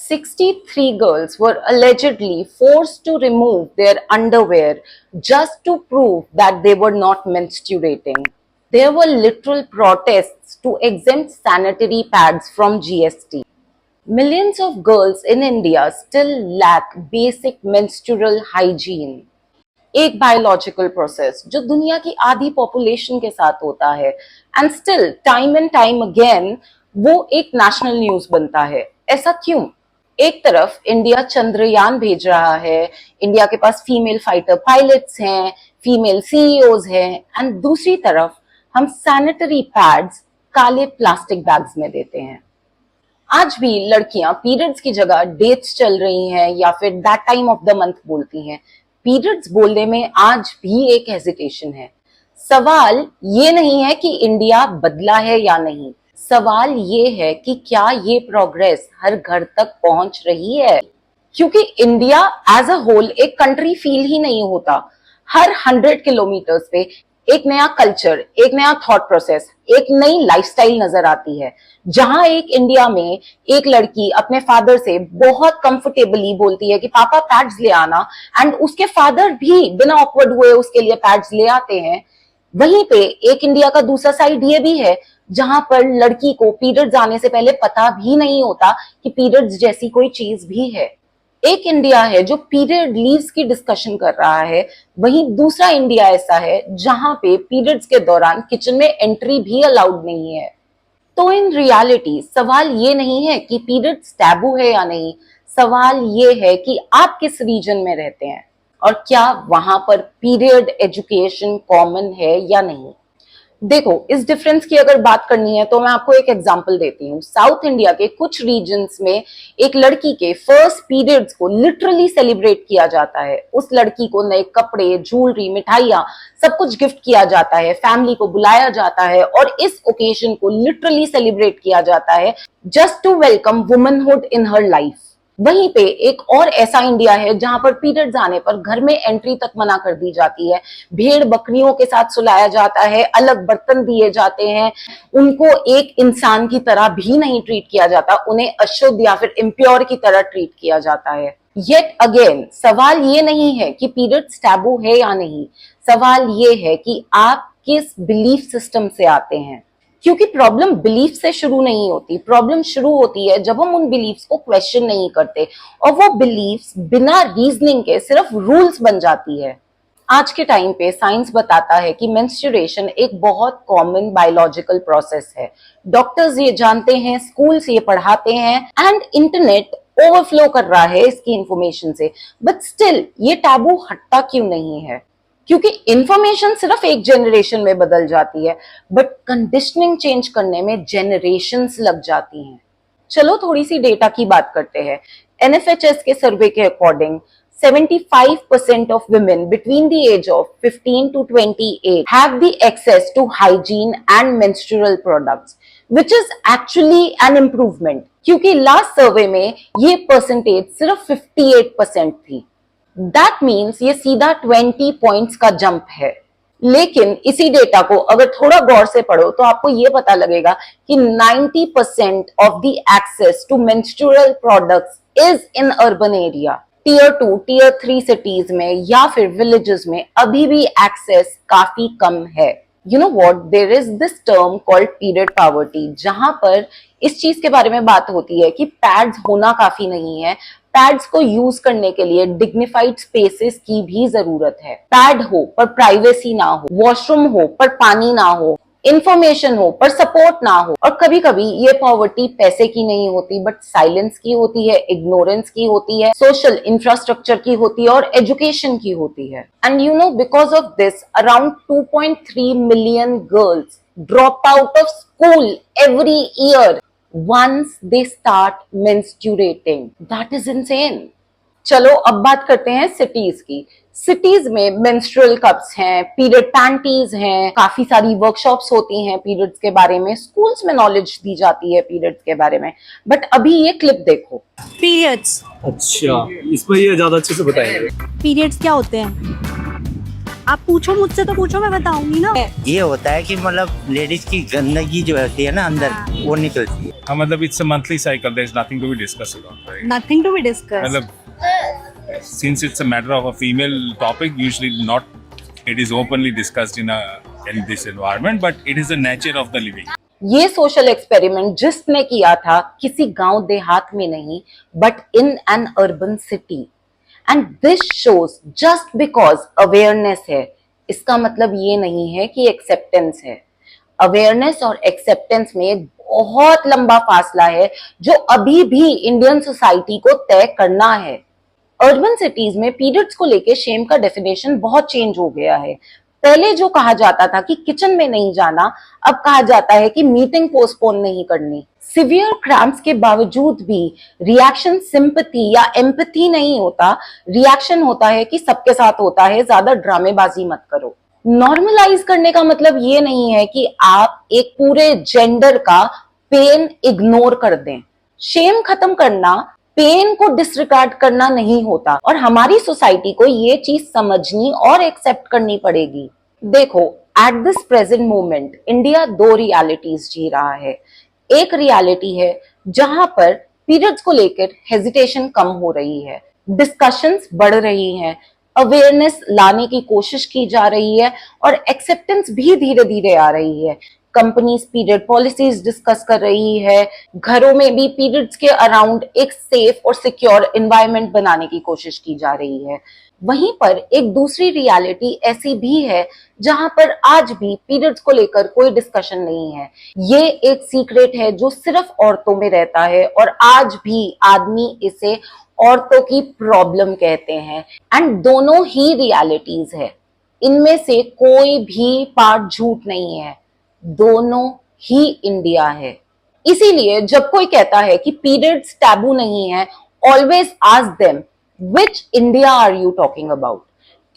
63 girls were allegedly forced to remove their underwear just to prove that they were not menstruating. There were literal protests to exempt sanitary pads from GST. Millions of girls in India still lack basic menstrual hygiene. एक biological process जो दुनिया की आधी population के साथ होता है and still time and time again वो एक नेशनल न्यूज बनता है। ऐसा क्यों? एक तरफ इंडिया चंद्रयान भेज रहा है, इंडिया के पास फीमेल फाइटर पायलट्स हैं, फीमेल सीईओज हैं, एंड दूसरी तरफ हम सैनिटरी पैड्स काले प्लास्टिक बैग्स में देते हैं। आज भी लड़कियां पीरियड्स की जगह डेट्स चल रही हैं या फिर that time of the month बोलती हैं। पीरियड्स बोलने में आज भी एक हेजिटेशन है। सवाल ये नहीं है कि इंडिया बदला है या नहीं, सवाल ये है कि क्या ये प्रोग्रेस हर घर तक पहुंच रही है, क्योंकि इंडिया एज अ होल एक कंट्री फील ही नहीं होता। हर 100 किलोमीटर्स पे एक नया कल्चर, एक नया थॉट प्रोसेस, एक नई लाइफस्टाइल नजर आती है। जहां एक इंडिया में एक लड़की अपने फादर से बहुत कंफर्टेबली बोलती है कि पापा पैड्स ले आना, एंड उसके फादर भी बिना ऑकवर्ड हुए उसके लिए पैड्स ले आते हैं। वहीं पे एक इंडिया का दूसरा साइड ये भी है जहां पर लड़की को पीरियड्स आने से पहले पता भी नहीं होता कि पीरियड्स जैसी कोई चीज भी है। एक इंडिया है जो पीरियड लीव्स की डिस्कशन कर रहा है, वहीं दूसरा इंडिया ऐसा है जहां पे पीरियड्स के दौरान किचन में एंट्री भी अलाउड नहीं है। तो इन रियलिटी सवाल ये नहीं है कि पीरियड्स टैबू है या नहीं, सवाल ये है कि आप किस रीजन में रहते हैं और क्या वहां पर पीरियड एजुकेशन कॉमन है या नहीं। देखो, इस डिफरेंस की अगर बात करनी है तो मैं आपको एक एग्जांपल देती हूँ। साउथ इंडिया के कुछ रीजन्स में एक लड़की के फर्स्ट पीरियड्स को लिटरली सेलिब्रेट किया जाता है। उस लड़की को नए कपड़े, ज्वेलरी, मिठाइयां सब कुछ गिफ्ट किया जाता है, फैमिली को बुलाया जाता है और इस ओकेजन को लिटरली सेलिब्रेट किया जाता है just to welcome womanhood in her life. वहीं पे एक और ऐसा इंडिया है जहां पर पीरियड्स आने पर घर में एंट्री तक मना कर दी जाती है, भेड़ बकरियों के साथ सुलाया जाता है, अलग बर्तन दिए जाते हैं, उनको एक इंसान की तरह भी नहीं ट्रीट किया जाता, उन्हें अशुद्ध या फिर इम्प्योर की तरह ट्रीट किया जाता है। येट अगेन सवाल ये नहीं है कि पीरियड्स टैबू है या नहीं, सवाल ये है कि आप किस बिलीफ सिस्टम से आते हैं। क्योंकि प्रॉब्लम बिलीफ से शुरू नहीं होती, प्रॉब्लम शुरू होती है जब हम उन बिलीफ्स को क्वेश्चन नहीं करते और वो बिलीफ्स बिना रीजनिंग के सिर्फ रूल्स बन जाती है। आज के टाइम पे साइंस बताता है कि मेंस्ट्रुएशन एक बहुत कॉमन बायोलॉजिकल प्रोसेस है। डॉक्टर्स ये जानते हैं, स्कूल्स ये पढ़ाते हैं, एंड इंटरनेट ओवरफ्लो कर रहा है इसकी इंफॉर्मेशन से, बट स्टिल ये टैबू हटता क्यों नहीं है? क्योंकि इंफॉर्मेशन सिर्फ एक जनरेशन में बदल जाती है, बट कंडीशनिंग चेंज करने में जनरेशंस लग जाती हैं। चलो थोड़ी सी डेटा की बात करते हैं। एनएफएचएस के सर्वे के according 75% of women between the age of 15 to 28 have the access to hygiene and menstrual products, which is actually an improvement, क्योंकि लास्ट सर्वे में ये परसेंटेज सिर्फ 58% थी। दैट मीन्स ये सीधा 20 पॉइंट्स का जंप है। लेकिन इसी डेटा को अगर थोड़ा गौर से पढ़ो तो आपको ये पता लगेगा कि 90% of the access to menstrual products is in urban area. Tier 2, tier 3 cities में या फिर विलेजेस में अभी भी एक्सेस काफी कम है। You know what, there is this term called period poverty, जहां पर इस चीज के बारे में बात होती है कि पैड्स होना काफी नहीं है, पैड्स को यूज करने के लिए डिग्निफाइड स्पेसेस की भी जरूरत है। पैड हो पर प्राइवेसी ना हो, वॉशरूम हो पर पानी ना हो, इंफॉर्मेशन हो पर सपोर्ट ना हो। और कभी कभी ये पॉवर्टी पैसे की नहीं होती बट साइलेंस की होती है, इग्नोरेंस की होती है, सोशल इंफ्रास्ट्रक्चर की होती है और एजुकेशन की होती है। And you know, because of this around 2.3 million girls drop out of school every year once they start menstruating. That is insane. चलो अब बात करते हैं सिटीज की। सिटीज में मेंस्ट्रुअल कप्स हैं, पीरियड पैंटीज हैं, काफी सारी वर्कशॉप्स होती हैं पीरियड्स के बारे में, स्कूल्स में नॉलेज दी जाती है पीरियड्स के बारे में। बट अभी ये क्लिप देखो। पीरियड्स, अच्छा, इसमें ये ज्यादा अच्छे से बताएंगे। पीरियड्स क्या होते हैं? आप पूछो मुझसे तो पूछो, मैं बताऊंगी ना। ये होता है कि मतलब लेडीज की गंदगी जो होती है ना अंदर, वो निकलती है। हाँ मतलब it's a monthly cycle, there is nothing to be discuss about, right? Nothing to be discuss. मतलब since it's a matter of a female topic, usually not it is openly discussed in this environment, but it is the nature of the living. ये social experiment जिसने किया था किसी गांव देहात में नहीं, but in an urban city, and this shows just because awareness है, इसका मतलब ये नहीं है कि एक्सेप्टेंस है। अवेयरनेस और एक्सेप्टेंस में एक बहुत लंबा फासला है जो अभी भी इंडियन सोसाइटी को तय करना है। अर्बन सिटीज में पीरियड्स को लेके शेम का डेफिनेशन बहुत चेंज हो गया है। पहले जो कहा जाता था कि किचन में नहीं जाना, अब कहा जाता है कि मीटिंग पोस्टपोन नहीं करनी। सिवियर क्रैम्प्स के बावजूद भी रिएक्शन सिंपैथी या एम्पैथी नहीं होता, रिएक्शन होता है कि सबके साथ होता है, ज्यादा ड्रामेबाजी मत करो। नॉर्मलाइज करने का मतलब ये नहीं है कि आप एक पूरे जेंडर का पेन इग्नोर कर दें। शेम खत्म करना पेन को डिसरिगार्ड करना नहीं होता, और हमारी सोसाइटी को ये चीज समझनी और एक्सेप्ट करनी पड़ेगी। देखो, at this present moment India दो रियलिटीज जी रहा है। एक रियलिटी है जहां पर पीरियड्स को लेकर हेजिटेशन कम हो रही है, डिस्कशंस बढ़ रही हैं, अवेयरनेस लाने की कोशिश की जा रही है, और एक्सेप्टेंस भी धीरे धीरे आ रही है। कंपनीज पीरियड पॉलिसीज डिस्कस कर रही है, घरों में भी पीरियड्स के अराउंड एक सेफ और सिक्योर एनवायरनमेंट बनाने की कोशिश की जा रही है। वहीं पर एक दूसरी रियलिटी ऐसी भी है जहां पर आज भी पीरियड्स को लेकर कोई डिस्कशन नहीं है। ये एक सीक्रेट है जो सिर्फ औरतों में रहता है, और आज भी आदमी इसे औरतों की प्रॉब्लम कहते हैं। एंड दोनों ही रियलिटीज है, इनमें से कोई भी पार्ट झूठ नहीं है, दोनों ही इंडिया है। इसीलिए जब कोई कहता है कि पीरियड्स टैबू नहीं है, always ask them which India are you talking about,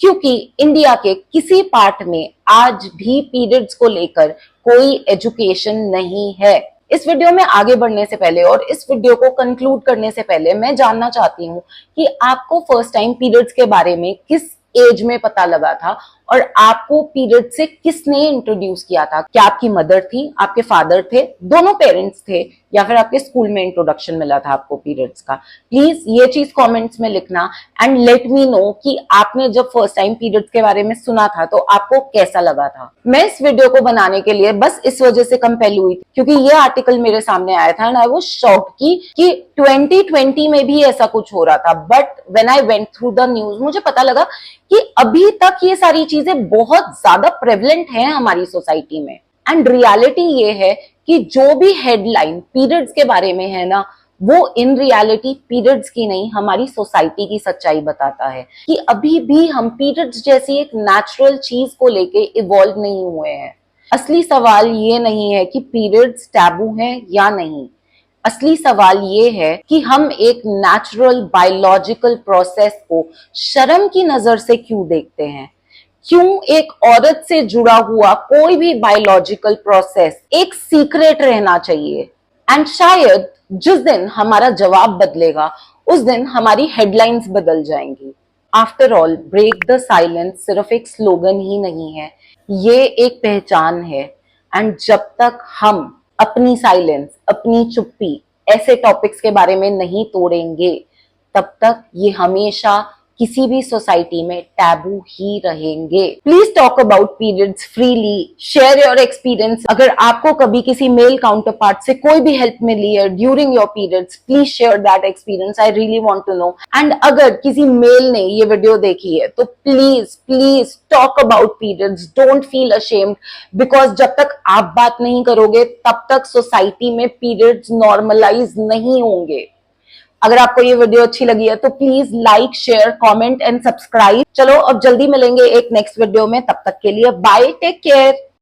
क्योंकि इंडिया के किसी पार्ट में आज भी पीरियड्स को लेकर कोई एजुकेशन नहीं है। इस वीडियो में आगे बढ़ने से पहले और इस वीडियो को कंक्लूड करने से पहले मैं जानना चाहती हूँ कि आपको फर्स्ट टाइम पीरियड्स के बारे में किस एज में पता लगा था, और आपको पीरियड से किसने इंट्रोड्यूस किया था? क्या आपकी मदर थी, आपके फादर थे, दोनों पेरेंट्स थे, या फिर आपके स्कूल में इंट्रोडक्शन मिला था आपको पीरियड्स का? प्लीज ये चीज कमेंट्स में लिखना एंड लेट मी नो कि आपने जब फर्स्ट टाइम पीरियड्स के बारे में सुना था तो आपको कैसा लगा था। मैं इस वीडियो को बनाने के लिए बस इस वजह से कंपेल हुई थी क्योंकि ये आर्टिकल मेरे सामने आया था एंड आई वाज शॉक्ड कि 2020 में भी ऐसा कुछ हो रहा था। But when I went through the news मुझे पता लगा कि अभी तक ये सारी चीजें बहुत ज्यादा प्रेवलेंट हैं हमारी सोसाइटी में। एंड रियलिटी ये है कि जो भी हेडलाइन पीरियड्स के बारे में है ना, वो इन रियलिटी पीरियड्स की नहीं, हमारी सोसाइटी की सच्चाई बताता है कि अभी भी हम पीरियड्स जैसी एक नेचुरल चीज को लेके इवॉल्व नहीं हुए हैं। असली सवाल ये नहीं है कि पीरियड्स टैबू हैं या नहीं, असली सवाल ये है कि हम एक नेचुरल बायोलॉजिकल प्रोसेस को शर्म की नजर से क्यों देखते हैं। क्यों एक औरत से जुड़ा हुआ कोई भी बायोलॉजिकल प्रोसेस एक सीक्रेट रहना चाहिए? एंड शायद जिस दिन हमारा जवाब बदलेगा उस दिन हमारी हेडलाइंस बदल जाएंगी। After all, break the silence सिर्फ एक स्लोगन ही नहीं है, ये एक पहचान है। एंड जब तक हम अपनी साइलेंस, अपनी चुप्पी ऐसे टॉपिक्स के बारे में नहीं तोड़ेंगे, तब तक ये हमेशा किसी भी सोसाइटी में टैबू ही रहेंगे। Please talk about periods freely, share your experience. अगर आपको कभी किसी मेल काउंटर पार्ट से कोई भी हेल्प मिली है during your periods, please share that experience, I really want to know. And अगर किसी मेल ने ये वीडियो देखी है तो please please talk about periods, don't feel ashamed, because जब तक आप बात नहीं करोगे तब तक सोसाइटी में पीरियड्स नॉर्मलाइज नहीं होंगे। अगर आपको ये वीडियो अच्छी लगी है तो please like, share, comment and subscribe. चलो अब जल्दी मिलेंगे एक नेक्स्ट वीडियो में, तब तक के लिए बाय, टेक केयर।